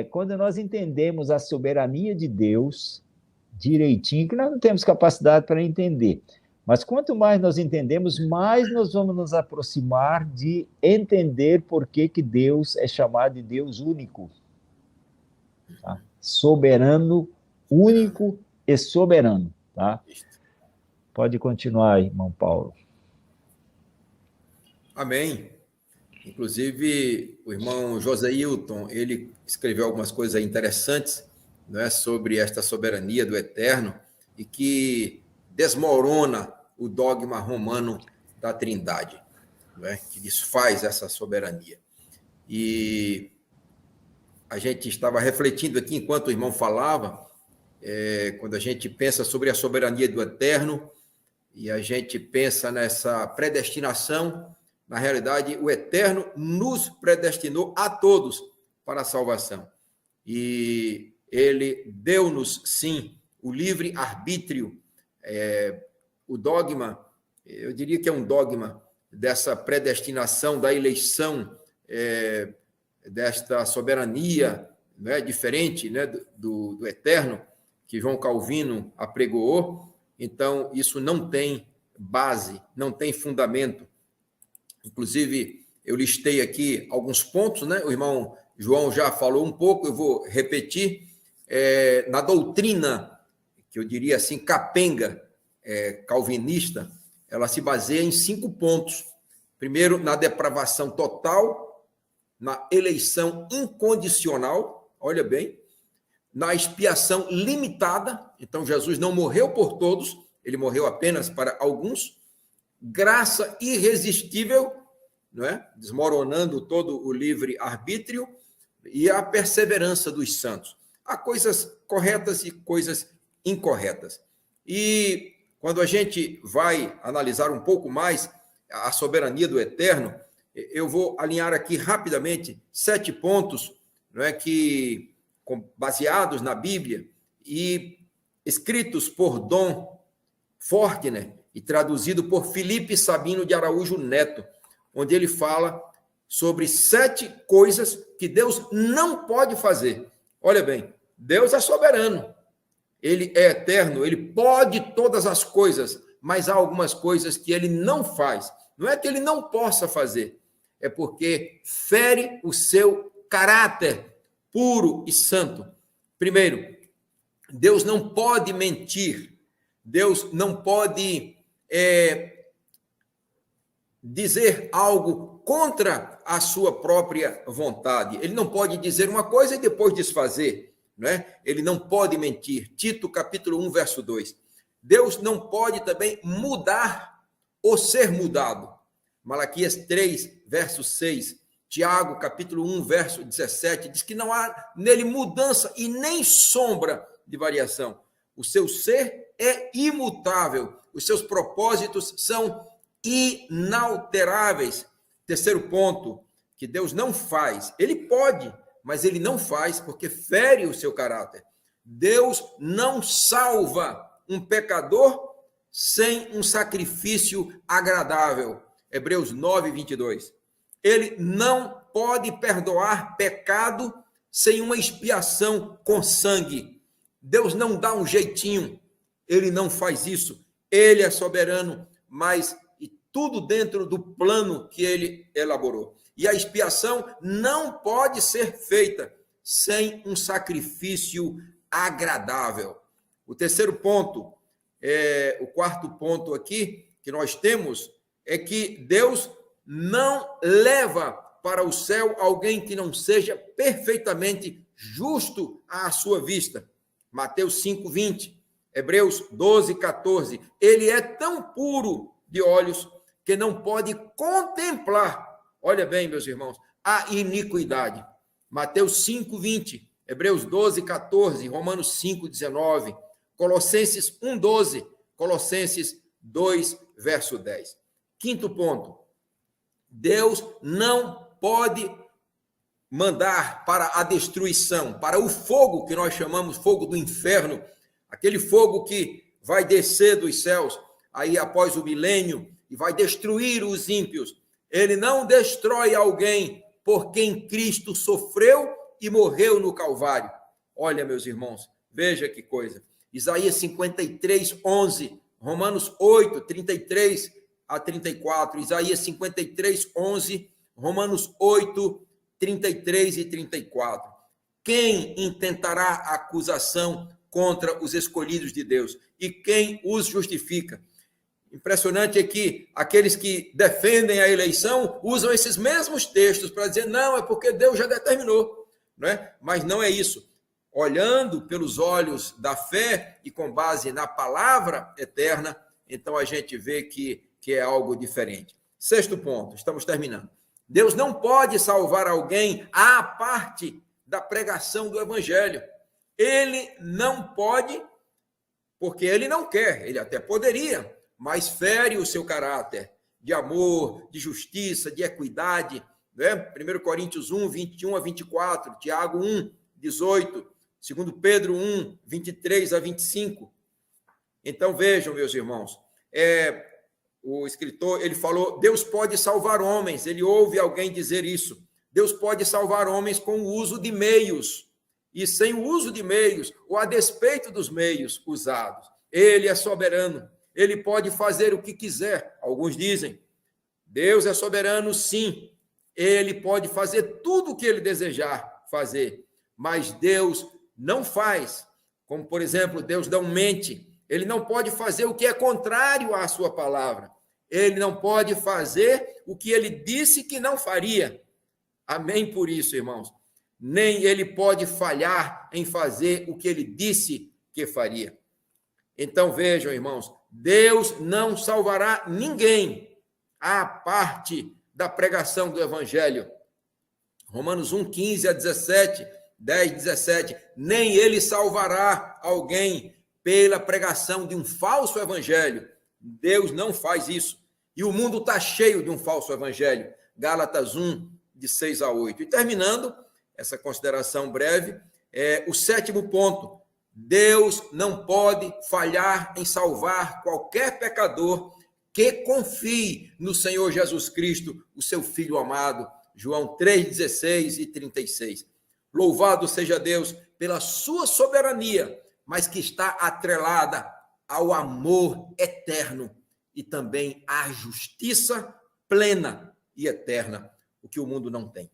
quando nós entendemos a soberania de Deus direitinho, que nós não temos capacidade para entender, mas quanto mais nós entendemos, mais nós vamos nos aproximar de entender por que Deus é chamado de Deus único. Tá? Soberano, único e soberano. Tá? Pode continuar, irmão Paulo. Amém. Inclusive, o irmão José Hilton, ele escreveu algumas coisas interessantes, né, sobre esta soberania do Eterno e que desmorona o dogma romano da Trindade, né, que desfaz essa soberania. E a gente estava refletindo aqui, enquanto o irmão falava, quando a gente pensa sobre a soberania do Eterno e a gente pensa nessa predestinação, na realidade, o Eterno nos predestinou a todos para a salvação. E ele deu-nos, sim, o livre-arbítrio, o dogma, eu diria que é um dogma dessa predestinação, da eleição, desta soberania, né, diferente, né, do Eterno, que João Calvino apregoou. Então, isso não tem base, não tem fundamento. Inclusive, eu listei aqui alguns pontos, né? O irmão João já falou um pouco, eu vou repetir. Na doutrina, que eu diria assim, capenga, calvinista, ela se baseia em 5 pontos. Primeiro, na depravação total, na eleição incondicional, olha bem, na expiação limitada, então Jesus não morreu por todos, ele morreu apenas para alguns, graça irresistível, não é? Desmoronando todo o livre-arbítrio, e a perseverança dos santos. Há coisas corretas e coisas incorretas. E quando a gente vai analisar um pouco mais a soberania do Eterno, eu vou alinhar aqui rapidamente 7 pontos, não é, que baseados na Bíblia e escritos por Dom Fortner e traduzido por Felipe Sabino de Araújo Neto, onde ele fala sobre 7 coisas que Deus não pode fazer. Olha bem, Deus é soberano, ele é eterno, ele pode todas as coisas, mas há algumas coisas que ele não faz. Não é que ele não possa fazer, é porque fere o seu caráter puro e santo. Primeiro, Deus não pode mentir, Deus não pode dizer algo contra a sua própria vontade. Ele não pode dizer uma coisa e depois desfazer, né? Ele não pode mentir. Tito, capítulo 1, verso 2. Deus não pode também mudar ou ser mudado. Malaquias 3, verso 6. Tiago, capítulo 1, verso 17, diz que não há nele mudança e nem sombra de variação. O seu ser é imutável, os seus propósitos são inalteráveis. Terceiro ponto, que Deus não faz. Ele pode, mas ele não faz porque fere o seu caráter. Deus não salva um pecador sem um sacrifício agradável. Hebreus 9, 22. Ele não pode perdoar pecado sem uma expiação com sangue. Deus não dá um jeitinho. Ele não faz isso. Ele é soberano, mas tudo dentro do plano que ele elaborou. E a expiação não pode ser feita sem um sacrifício agradável. O terceiro ponto, o quarto ponto aqui que nós temos, é que Deus não leva para o céu alguém que não seja perfeitamente justo à sua vista. Mateus 5, 20, Hebreus 12, 14. Ele é tão puro de olhos que não pode contemplar, olha bem, meus irmãos, a iniquidade. Mateus 5, 20, Hebreus 12, 14, Romanos 5, 19, Colossenses 1, 12, Colossenses 2, verso 10. Quinto ponto, Deus não pode mandar para a destruição, para o fogo que nós chamamos fogo do inferno, aquele fogo que vai descer dos céus, aí após o milênio, e vai destruir os ímpios. Ele não destrói alguém por quem Cristo sofreu e morreu no Calvário. Olha, meus irmãos, veja que coisa. Isaías 53, 11, Romanos 8, 33 a 34, Isaías 53, 11, Romanos 8, 33 e 34. Quem intentará acusação contra os escolhidos de Deus? E quem os justifica? Impressionante é que aqueles que defendem a eleição usam esses mesmos textos para dizer, não, é porque Deus já determinou, não é? Mas não é isso. Olhando pelos olhos da fé e com base na palavra eterna, então a gente vê que é algo diferente. Sexto ponto, estamos terminando. Deus não pode salvar alguém à parte da pregação do evangelho. Ele não pode, porque ele não quer, ele até poderia, mas fere o seu caráter de amor, de justiça, de equidade, né? 1 Coríntios 1, 21 a 24, Tiago 1, 18, 2 Pedro 1, 23 a 25. Então vejam, meus irmãos, o escritor, ele falou, Deus pode salvar homens, ele ouve alguém dizer isso. Deus pode salvar homens com o uso de meios, e sem o uso de meios, ou a despeito dos meios usados. Ele é soberano, ele pode fazer o que quiser. Alguns dizem, Deus é soberano, sim, ele pode fazer tudo o que ele desejar fazer, mas Deus não faz, como, por exemplo, Deus não mente, ele não pode fazer o que é contrário à sua palavra, ele não pode fazer o que ele disse que não faria. Amém por isso, irmãos. Nem ele pode falhar em fazer o que ele disse que faria. Então vejam, irmãos, Deus não salvará ninguém à parte da pregação do evangelho. Romanos 1, 15 a 17, 10, 17. Nem ele salvará alguém pela pregação de um falso evangelho. Deus não faz isso. E o mundo está cheio de um falso evangelho. Gálatas 1, de 6 a 8. E terminando essa consideração breve, o sétimo ponto. Deus não pode falhar em salvar qualquer pecador que confie no Senhor Jesus Cristo, o seu Filho amado. João 3,16 e 36. Louvado seja Deus pela sua soberania, mas que está atrelada ao amor eterno e também à justiça plena e eterna, o que o mundo não tem.